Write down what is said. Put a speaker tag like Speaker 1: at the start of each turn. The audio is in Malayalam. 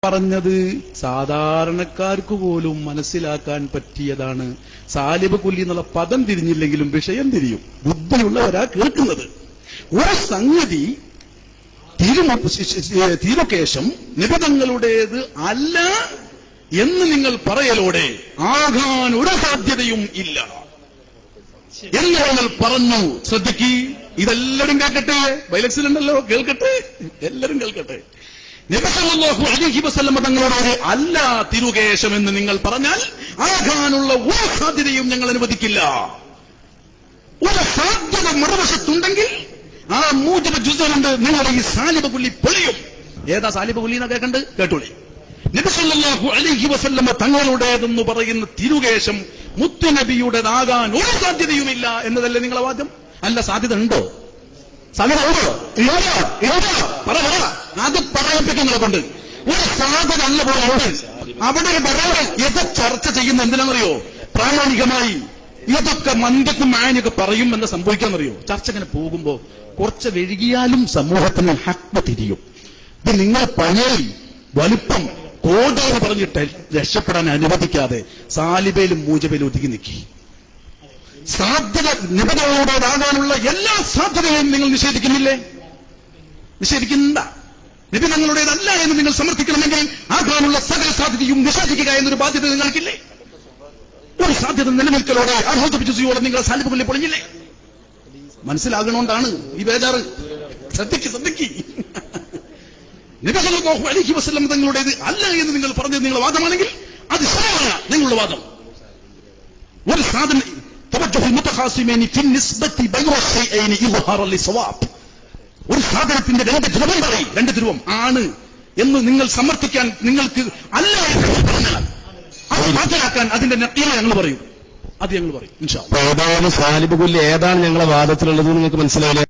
Speaker 1: പറഞ്ഞത് സാധാരണക്കാർക്ക് പോലും മനസ്സിലാക്കാൻ പറ്റിയതാണ്. സാലിബ് കുല്ലി എന്നുള്ള പദം തിരിഞ്ഞില്ലെങ്കിലും വിഷയം തിരിയും. ബുദ്ധിയുള്ളവരാ കേൾക്കുന്നത്. ഒരു സംഗതി തീരുക്കേശം നിബിതങ്ങളുടേത് അല്ല എന്ന് നിങ്ങൾ പറയലോടെ ആകാൻ ഒരു സാധ്യതയും ഇല്ല എന്ന് നിങ്ങൾ പറഞ്ഞു. ശ്രദ്ധിക്ക്, ഇതെല്ലാവരും കേൾക്കട്ടെ. ബൈലക്സിലുണ്ടല്ലോ, കേൾക്കട്ടെ, എല്ലാവരും കേൾക്കട്ടെ. നബി സല്ലല്ലാഹു അലൈഹി വസല്ലം തങ്ങളോട് അല്ല തിരുകേശം എന്ന് നിങ്ങൾ പറഞ്ഞാൽ ആകാനുള്ള ഒരു സാധ്യതയും ഞങ്ങൾ അനുവദിക്കില്ല. ഒരു സാധ്യത മറുവശത്തുണ്ടെങ്കിൽ ആ മൂജബ ജുസ്ഉണ്ട്, നിങ്ങളുടെ ഈ സാലിബ കുല്ലി പൊളിയും. ഏതാ സാലിബ കുല്ലി എന്നാ കേൾക്കണ്ട്? കേട്ടോളി. നബി സല്ലല്ലാഹു അലൈഹി വസല്ലം തങ്ങളുടേതെന്ന് പറയുന്ന തിരുകേശം മുത്തുനബിയുടേതാകാൻ ഒരു സാധ്യതയുമില്ല എന്നതല്ലേ നിങ്ങളെ വാദം? അല്ല, സാധ്യത ഉണ്ടോ? സാധ്യത ഉണ്ടോ? പറ. അത് പറയിപ്പിക്കുന്നതിനെ കൊണ്ട് ഒരു സാധ്യത അല്ല പോലെ ഉണ്ട്. അവിടെ ഇത് ചർച്ച ചെയ്യുന്ന എന്തിനാണെന്നറിയോ? പ്രാമാണികമായി ഇതൊക്കെ മന്ദക്കും മാനൊക്കെ പറയും എന്ന് സംഭവിക്കാന്നറിയോ? ചർച്ച ഇങ്ങനെ പോകുമ്പോ കുറച്ച് വൈകിയാലും സമൂഹത്തിന് ഹക്മ തിരിയും. ഇത് നിങ്ങൾ പണിയിൽ വലുപ്പം കോടതി പറഞ്ഞിട്ട് രക്ഷപ്പെടാൻ അനുവദിക്കാതെ സാലിബയിലും മൂജബയിലും ഒതുങ്ങി നിൽക്കി. സാധ്യത നിബിതങ്ങളോടേതാകാനുള്ള എല്ലാ സാധ്യതയും നിങ്ങൾ നിഷേധിക്കുന്നില്ലേ? നിഷേധിക്കുന്ന നബി തങ്ങളുടേതല്ല എന്ന് നിങ്ങൾ സമർത്ഥിക്കണമെങ്കിൽ ആകാനുള്ള സകല സാധ്യതയും നിഷേധിക്കുക എന്നൊരു ബാധ്യത നിങ്ങൾക്കില്ലേ? ഒരു സാധ്യത നിലനിൽക്കലോടെ ആഹ്ലാദിപ്പിച്ചോടെ നിങ്ങൾ സാലിബ് കുല്ലി പൊളിഞ്ഞില്ലേ? മനസ്സിലാകണോണ്ടാണ് ഈ ബേജാറ്. ശ്രദ്ധിക്ക്. നബി സല്ലല്ലാഹു അലൈഹി വസല്ലം തങ്ങളുടേത് അല്ല എന്ന് നിങ്ങൾ പറഞ്ഞത് നിങ്ങളുടെ വാദമാണെങ്കിൽ അത് ശരിയാണ് നിങ്ങളുടെ വാദം. ഒരു സാധന ഒരു സാധനത്തിന്റെ രണ്ട് ധ്രുവം ആണ് എന്ന് നിങ്ങൾ സമർത്ഥിക്കാൻ നിങ്ങൾക്ക് അല്ല പറഞ്ഞാൽ അത് മാറ്റാക്കാൻ അതിന്റെ നക്കീല ഞങ്ങൾ പറയും. അത് ഞങ്ങൾ പറയും ഇൻഷാ അല്ലാഹ്.
Speaker 2: ഏതാണ് സാലിബ് കുല്ലി, ഏതാണ് ഞങ്ങളുടെ വാദത്തിലുള്ളത് നിങ്ങൾക്ക് മനസ്സിലായില്ലേ?